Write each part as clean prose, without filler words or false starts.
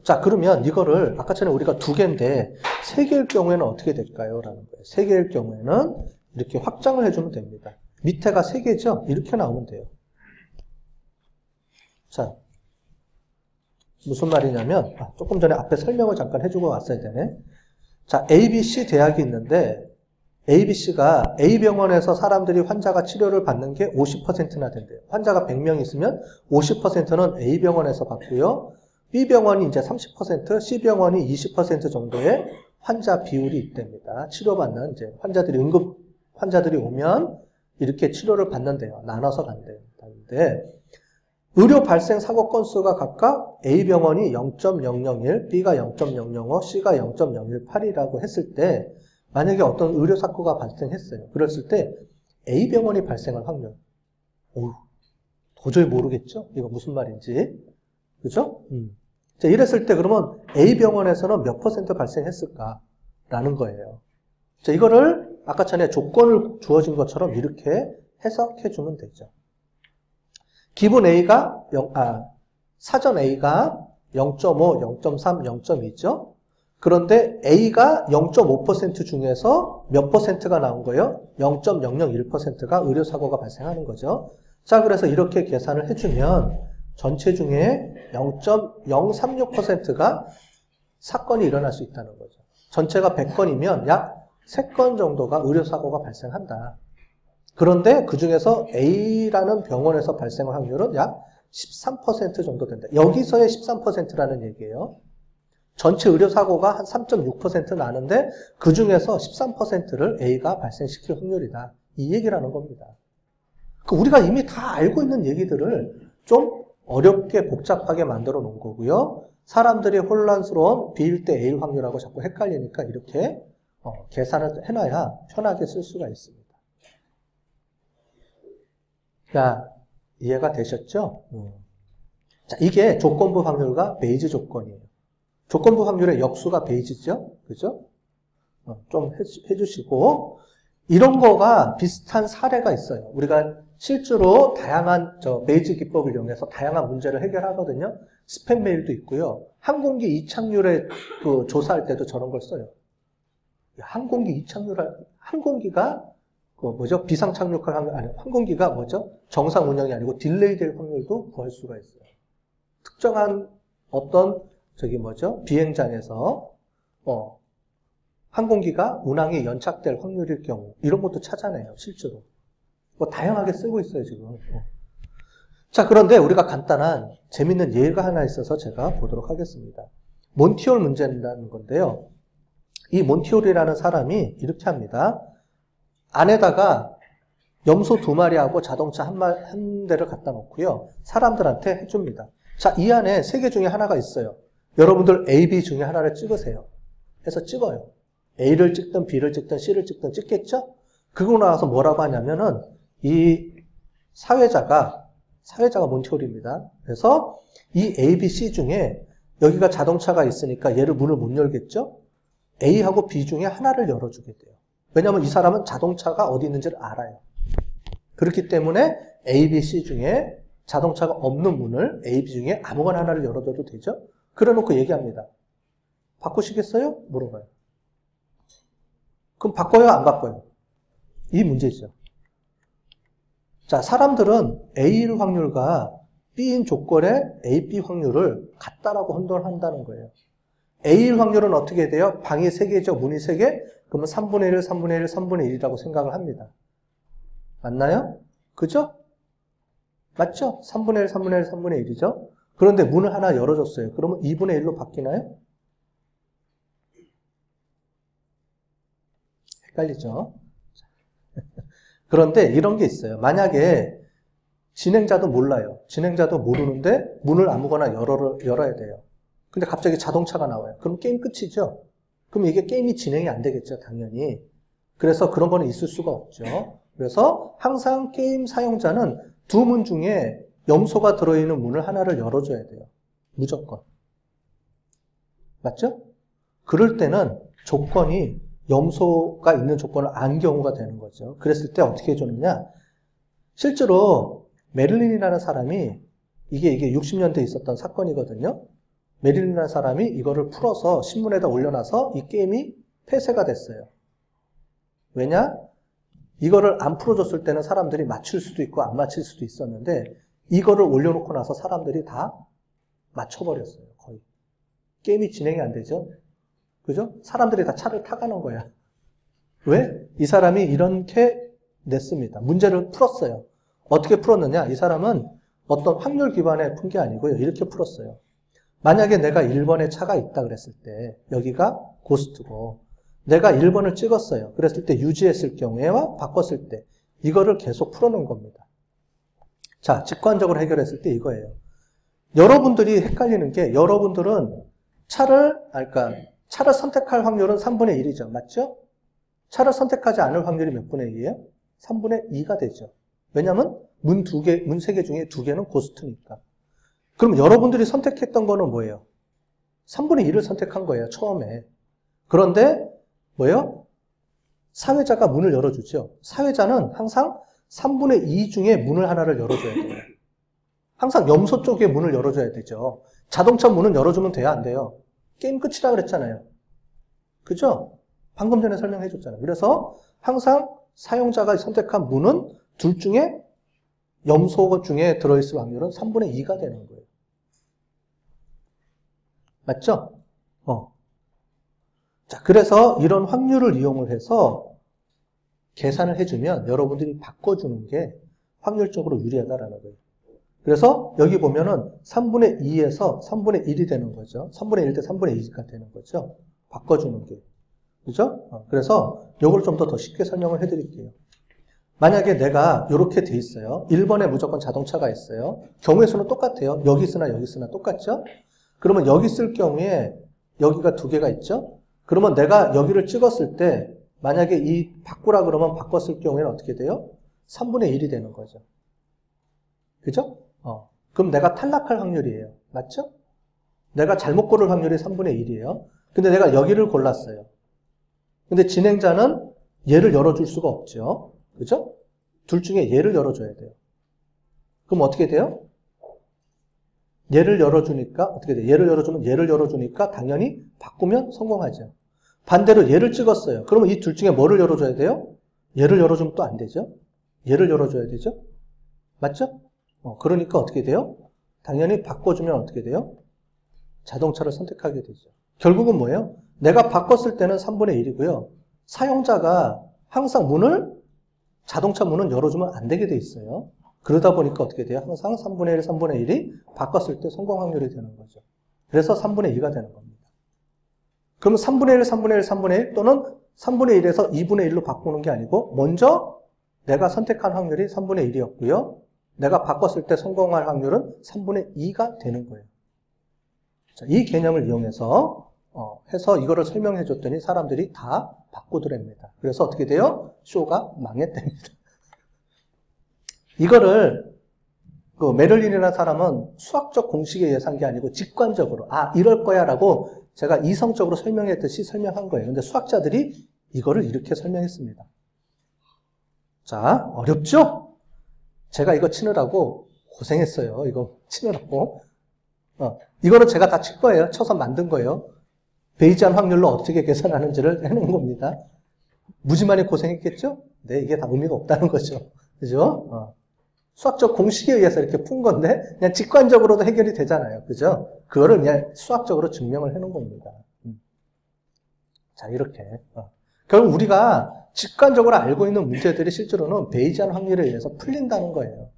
자, 그러면 이거를 아까 전에 우리가 2개인데 3개일 경우에는 어떻게 될까요? 라는 거예요. 3개일 경우에는 이렇게 확장을 해주면 됩니다. 밑에가 3개죠? 이렇게 나오면 돼요. 자, 무슨 말이냐면 조금 전에 앞에 설명을 잠깐 해주고 왔어야 되네. 자, ABC 대학이 있는데 ABC가 A병원에서 사람들이 환자가 치료를 받는 게 50%나 된대요. 환자가 100명 있으면 50%는 A병원에서 받고요. B병원이 이제 30%, C병원이 20% 정도의 환자 비율이 있답니다. 치료받는 이제 응급 환자들이 오면 이렇게 치료를 받는데요. 나눠서 간대요. 의료 발생 사고 건수가 각각 A병원이 0.001, B가 0.005, C가 0.018이라고 했을 때 만약에 어떤 의료 사고가 발생했어요. 그랬을 때 A병원이 발생할 확률. 도저히 모르겠죠? 이거 무슨 말인지. 그죠? 자, 이랬을 때 그러면 A병원에서는 몇 % 발생했을까라는 거예요. 자, 이거를 아까 전에 조건을 주어진 것처럼 이렇게 해석해 주면 되죠. 기본 A가, 사전 A가 0.5, 0.3, 0.2죠? 그런데 A가 0.5% 중에서 몇 %가 나온 거예요? 0.001%가 의료사고가 발생하는 거죠. 자, 그래서 이렇게 계산을 해주면 전체 중에 0.036%가 사건이 일어날 수 있다는 거죠. 전체가 100건이면 약 3건 정도가 의료사고가 발생한다. 그런데 그 중에서 A라는 병원에서 발생할 확률은 약 13% 정도 된다. 여기서의 13%라는 얘기예요. 전체 의료사고가 한 3.6% 나는데 그 중에서 13%를 A가 발생시킬 확률이다. 이 얘기라는 겁니다. 우리가 이미 다 알고 있는 얘기들을 좀 어렵게 복잡하게 만들어 놓은 거고요. 사람들이 혼란스러운 B일 때 A일 확률하고 자꾸 헷갈리니까 이렇게 계산을 해놔야 편하게 쓸 수가 있습니다. 자, 이해가 되셨죠? 자, 이게 조건부 확률과 베이지 조건이에요. 조건부 확률의 역수가 베이지죠? 그죠? 좀 해주시고, 이런 거가 비슷한 사례가 있어요. 우리가 실제로 다양한 베이지 기법을 이용해서 다양한 문제를 해결하거든요. 스팸 메일도 있고요. 항공기 이착률에 조사할 때도 저런 걸 써요. 항공기 이착률, 항공기가 비상 착륙할 확률, 아니, 항공기가 정상 운영이 아니고 딜레이 될 확률도 구할 수가 있어요. 특정한 어떤 비행장에서 항공기가 운항이 연착될 확률일 경우 이런 것도 찾아내요. 실제로 다양하게 쓰고 있어요 지금. 자, 그런데 우리가 간단한 재밌는 예가 하나 있어서 제가 보도록 하겠습니다. 몬티올 문제라는 건데요. 이 몬티올이라는 사람이 이렇게 합니다. 안에다가 염소 2마리하고 자동차 한 대를 갖다 놓고요. 사람들한테 해줍니다. 자, 이 안에 3개 중에 하나가 있어요. 여러분들 A, B 중에 하나를 찍으세요. 해서 찍어요. A를 찍든 B를 찍든 C를 찍든 찍겠죠? 그러고 나서 뭐라고 하냐면은 이 사회자가 몬티올입니다. 그래서 이 A, B, C 중에 여기가 자동차가 있으니까 얘를 문을 못 열겠죠? A하고 B 중에 하나를 열어주게 돼요. 왜냐하면 이 사람은 자동차가 어디 있는지를 알아요. 그렇기 때문에 A, B, C 중에 자동차가 없는 문을 A, B 중에 아무거나 하나를 열어줘도 되죠? 그래놓고 얘기합니다. 바꾸시겠어요? 물어봐요. 그럼 바꿔요? 안 바꿔요? 이 문제죠. 자, 사람들은 A일 확률과 B인 조건의 A, B 확률을 같다라고 혼돈한다는 거예요. A일 확률은 어떻게 돼요? 방이 3개죠? 문이 3개? 그러면 3분의 1, 3분의 1, 3분의 1이라고 생각을 합니다. 맞나요? 그죠? 맞죠? 3분의 1, 3분의 1, 3분의 1이죠? 그런데 문을 하나 열어줬어요. 그러면 2분의 1로 바뀌나요? 헷갈리죠? 그런데 이런 게 있어요. 만약에 진행자도 몰라요. 진행자도 모르는데 문을 아무거나 열어야 돼요. 근데 갑자기 자동차가 나와요. 그럼 게임 끝이죠? 그럼 이게 게임이 진행이 안 되겠죠, 당연히. 그래서 그런 거는 있을 수가 없죠. 그래서 항상 게임 사용자는 2문 중에 염소가 들어있는 문을 하나를 열어줘야 돼요. 무조건. 맞죠? 그럴 때는 조건이 염소가 있는 조건을 안 경우가 되는 거죠. 그랬을 때 어떻게 해줬느냐? 실제로 메릴린이라는 사람이 이게 60년대에 있었던 사건이거든요. 메릴이라는 사람이 이거를 풀어서 신문에다 올려놔서 이 게임이 폐쇄가 됐어요. 왜냐? 이거를 안 풀어줬을 때는 사람들이 맞출 수도 있고 안 맞힐 수도 있었는데 이거를 올려놓고 나서 사람들이 다 맞춰버렸어요. 거의. 게임이 진행이 안 되죠. 그죠? 사람들이 다 차를 타가는 거야. 왜? 이 사람이 이렇게 냈습니다. 문제를 풀었어요. 어떻게 풀었느냐? 이 사람은 어떤 확률 기반에 푼 게 아니고요. 이렇게 풀었어요. 만약에 내가 1번에 차가 있다 그랬을 때 여기가 고스트고 내가 1번을 찍었어요. 그랬을 때 유지했을 경우에와 바꿨을 때 이거를 계속 풀어놓은 겁니다. 자, 직관적으로 해결했을 때 이거예요. 여러분들이 헷갈리는 게 여러분들은 차를 선택할 확률은 3분의 1이죠. 맞죠? 차를 선택하지 않을 확률이 몇 분의 1이에요? 3분의 2가 되죠. 왜냐하면 문 3개 중에 2개는 고스트니까. 그럼 여러분들이 선택했던 거는 뭐예요? 3분의 1을 선택한 거예요. 처음에. 그런데 뭐예요? 사회자가 문을 열어주죠. 사회자는 항상 3분의 2 중에 문을 하나를 열어줘야 돼요. 항상 염소 쪽에 문을 열어줘야 되죠. 자동차 문은 열어주면 돼요? 안 돼요? 게임 끝이라 그랬잖아요. 그죠? 방금 전에 설명해 줬잖아요. 그래서 항상 사용자가 선택한 문은 둘 중에 염소 중에 들어있을 확률은 3분의 2가 되는 거예요. 맞죠? 자, 그래서 이런 확률을 이용을 해서 계산을 해주면 여러분들이 바꿔주는 게 확률적으로 유리하다라는 거예요. 그래서 여기 보면은 3분의 2에서 3분의 1이 되는 거죠. 3분의 1 대 3분의 2가 되는 거죠. 바꿔주는 게. 그죠? 그래서 이걸 좀 더 쉽게 설명을 해드릴게요. 만약에 내가 이렇게 돼 있어요. 1번에 무조건 자동차가 있어요. 경우의 수는 똑같아요. 여기 쓰나 여기 쓰나 똑같죠? 그러면 여기 쓸 경우에 여기가 2개가 있죠? 그러면 내가 여기를 찍었을 때 만약에 이 바꾸라 그러면 바꿨을 경우에는 어떻게 돼요? 3분의 1이 되는 거죠. 그죠? 그럼 내가 탈락할 확률이에요. 맞죠? 내가 잘못 고를 확률이 3분의 1이에요. 근데 내가 여기를 골랐어요. 근데 진행자는 얘를 열어줄 수가 없죠. 그죠? 둘 중에 얘를 열어줘야 돼요. 그럼 어떻게 돼요? 얘를 열어주니까 어떻게 돼요? 얘를 열어주면 얘를 열어주니까 당연히 바꾸면 성공하죠. 반대로 얘를 찍었어요. 그러면 이 둘 중에 뭐를 열어줘야 돼요? 얘를 열어주면 또 안 되죠? 얘를 열어줘야 되죠? 맞죠? 그러니까 어떻게 돼요? 당연히 바꿔주면 어떻게 돼요? 자동차를 선택하게 되죠. 결국은 뭐예요? 내가 바꿨을 때는 3분의 1이고요. 사용자가 항상 자동차 문은 열어주면 안 되게 돼 있어요. 그러다 보니까 어떻게 돼요? 항상 3분의 1, 3분의 1이 바꿨을 때 성공 확률이 되는 거죠. 그래서 3분의 2가 되는 겁니다. 그러면 3분의 1, 3분의 1, 3분의 1 또는 3분의 1에서 2분의 1로 바꾸는 게 아니고 먼저 내가 선택한 확률이 3분의 1이었고요. 내가 바꿨을 때 성공할 확률은 3분의 2가 되는 거예요. 자, 이 개념을 이용해서 해서 이거를 설명해 줬더니 사람들이 다 바꾸더랍니다. 그래서 어떻게 돼요? 쇼가 망했답니다. 이거를 메를린이라는 사람은 수학적 공식에 의해서 게 아니고 직관적으로 이럴 거야 라고 제가 이성적으로 설명했듯이 설명한 거예요. 근데 수학자들이 이거를 이렇게 설명했습니다. 자, 어렵죠? 제가 이거 치느라고 고생했어요. 이거 치느라고. 이거는 제가 다 칠 거예요. 쳐서 만든 거예요. 베이지안 확률로 어떻게 계산하는지를 해놓은 겁니다. 무지 많이 고생했겠죠? 네, 이게 다 의미가 없다는 거죠. 그죠? 수학적 공식에 의해서 이렇게 푼 건데, 그냥 직관적으로도 해결이 되잖아요. 그죠? 그거를 그냥 수학적으로 증명을 해놓은 겁니다. 자, 이렇게. 결국 우리가 직관적으로 알고 있는 문제들이 실제로는 베이지안 확률에 의해서 풀린다는 거예요.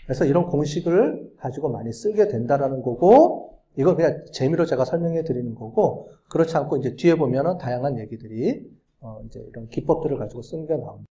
그래서 이런 공식을 가지고 많이 쓰게 된다라는 거고, 이건 그냥 재미로 제가 설명해 드리는 거고, 그렇지 않고 이제 뒤에 보면은 다양한 얘기들이, 이제 이런 기법들을 가지고 쓰는 게 나옵니다.